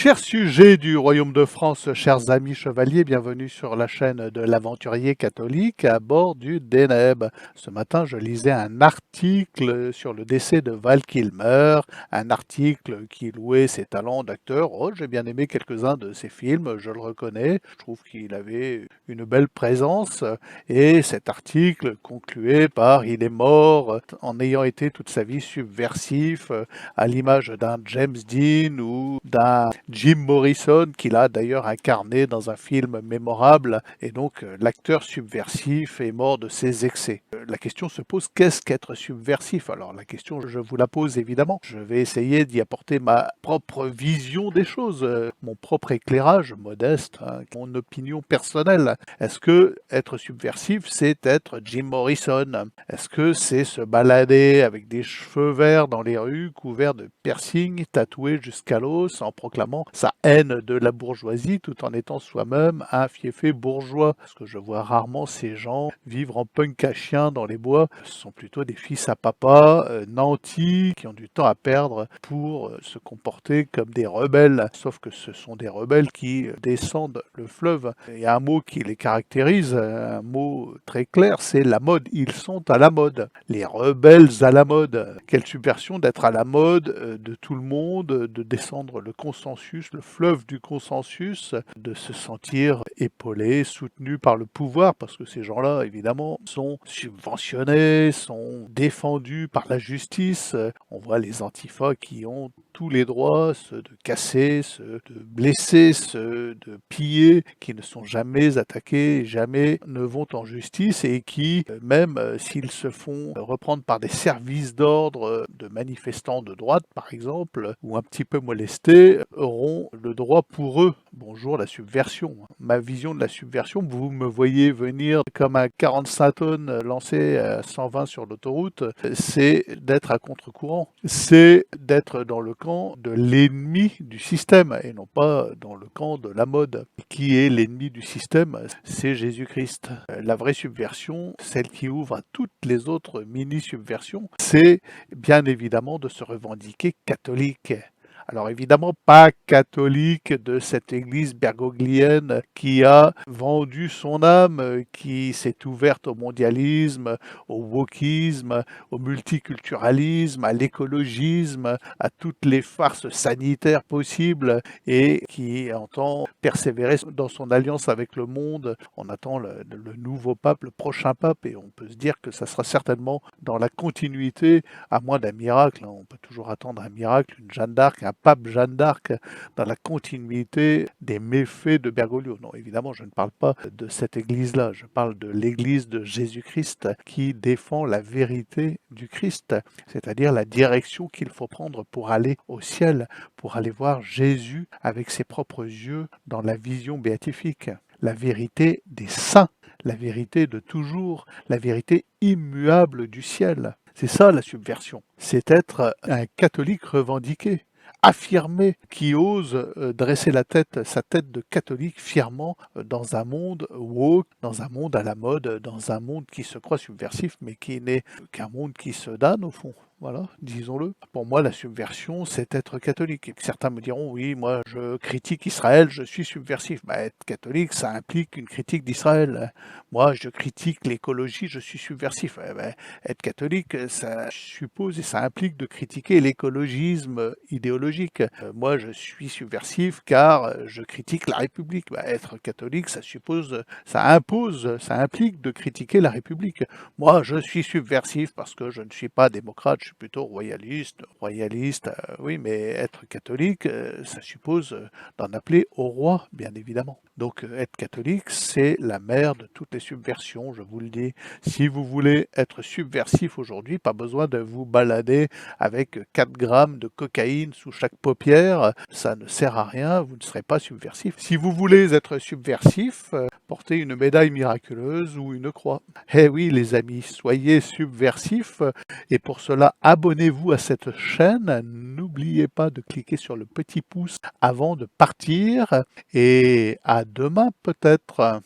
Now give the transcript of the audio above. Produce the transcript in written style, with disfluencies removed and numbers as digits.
Chers sujets du royaume de France, chers amis chevaliers, bienvenue sur la chaîne de l'aventurier catholique à bord du Deneb. Ce matin, je lisais un article sur le décès de Val Kilmer, un article qui louait ses talents d'acteur. Oh, j'ai bien aimé quelques-uns de ses films, je le reconnais. Je trouve qu'il avait une belle présence et cet article concluait par « Il est mort en ayant été toute sa vie subversif », à l'image d'un James Dean ou d'un Jim Morrison qu'il a d'ailleurs incarné dans un film mémorable, et donc l'acteur subversif est mort de ses excès. La question se pose, qu'est-ce qu'être subversif? Alors la question, je vous la pose évidemment. Je vais essayer d'y apporter ma propre vision des choses, mon propre éclairage modeste, hein, mon opinion personnelle. Est-ce que être subversif, c'est être Jim Morrison? Est-ce que c'est se balader avec des cheveux verts dans les rues, couverts de piercing, tatoué jusqu'à l'os, en proclamant sa haine de la bourgeoisie, tout en étant soi-même un fiefé bourgeois? Parce que je vois rarement ces gens vivre en punk à chien dans les bois. Ce sont plutôt des fils à papa, nantis, qui ont du temps à perdre pour se comporter comme des rebelles. Sauf que ce sont des rebelles qui descendent le fleuve. Il y a un mot qui les caractérise, un mot très clair, c'est la mode. Ils sont à la mode. Les rebelles à la mode. Quelle subversion d'être à la mode de tout le monde, de descendre le consensus, le fleuve du consensus, de se sentir épaulé, soutenu par le pouvoir, parce que ces gens-là, évidemment, sont subventionnés, sont défendus par la justice. On voit les antifas qui ont tous les droits, ceux de casser, ceux de blesser, ceux de piller, qui ne sont jamais attaqués, jamais ne vont en justice et qui, même s'ils se font reprendre par des services d'ordre de manifestants de droite, par exemple, ou un petit peu molestés, auront le droit pour eux. Bonjour la subversion. Ma vision de la subversion, vous me voyez venir comme un 45 tonnes lancé à 120 sur l'autoroute, c'est d'être à contre-courant. C'est d'être dans le camp de l'ennemi du système et non pas dans le camp de la mode. Qui est l'ennemi du système? C'est Jésus-Christ. La vraie subversion, celle qui ouvre à toutes les autres mini-subversions, c'est bien évidemment de se revendiquer catholique. Alors évidemment pas catholique de cette église bergoglienne qui a vendu son âme, qui s'est ouverte au mondialisme, au wokisme, au multiculturalisme, à l'écologisme, à toutes les farces sanitaires possibles et qui entend persévérer dans son alliance avec le monde. On attend le nouveau pape, le prochain pape, et on peut se dire que ça sera certainement dans la continuité, à moins d'un miracle. On peut toujours attendre un miracle, une Jeanne d'Arc, un pape Jeanne d'Arc, dans la continuité des méfaits de Bergoglio. Non, évidemment, je ne parle pas de cette église-là, je parle de l'église de Jésus-Christ qui défend la vérité du Christ, c'est-à-dire la direction qu'il faut prendre pour aller au ciel, pour aller voir Jésus avec ses propres yeux dans la vision béatifique. La vérité des saints, la vérité de toujours, la vérité immuable du ciel. C'est ça la subversion, c'est être un catholique revendiqué, affirmé, qui ose dresser sa tête de catholique fièrement dans un monde woke, dans un monde à la mode, dans un monde qui se croit subversif, mais qui n'est qu'un monde qui se damne au fond. Voilà, disons-le. Pour moi, la subversion, c'est être catholique. Et certains me diront, oui, moi, je critique Israël, je suis subversif. Bah, être catholique, ça implique une critique d'Israël. Moi, je critique l'écologie, je suis subversif. Bah, être catholique, ça suppose et ça implique de critiquer l'écologisme idéologique. Moi, je suis subversif car je critique la République. Bah, être catholique, ça suppose, ça impose, ça implique de critiquer la République. Moi, je suis subversif parce que je ne suis pas démocrate, je suis plutôt royaliste. Royaliste, oui, mais être catholique, ça suppose d'en appeler au roi, bien évidemment. Donc, être catholique, c'est la mère de toutes les subversions, je vous le dis. Si vous voulez être subversif aujourd'hui, pas besoin de vous balader avec 4 grammes de cocaïne sous chaque paupière, ça ne sert à rien, vous ne serez pas subversif. Si vous voulez être subversif, portez une médaille miraculeuse ou une croix. Eh oui, les amis, soyez subversifs, et pour cela, abonnez-vous à cette chaîne. N'oubliez pas de cliquer sur le petit pouce avant de partir, et à demain peut-être.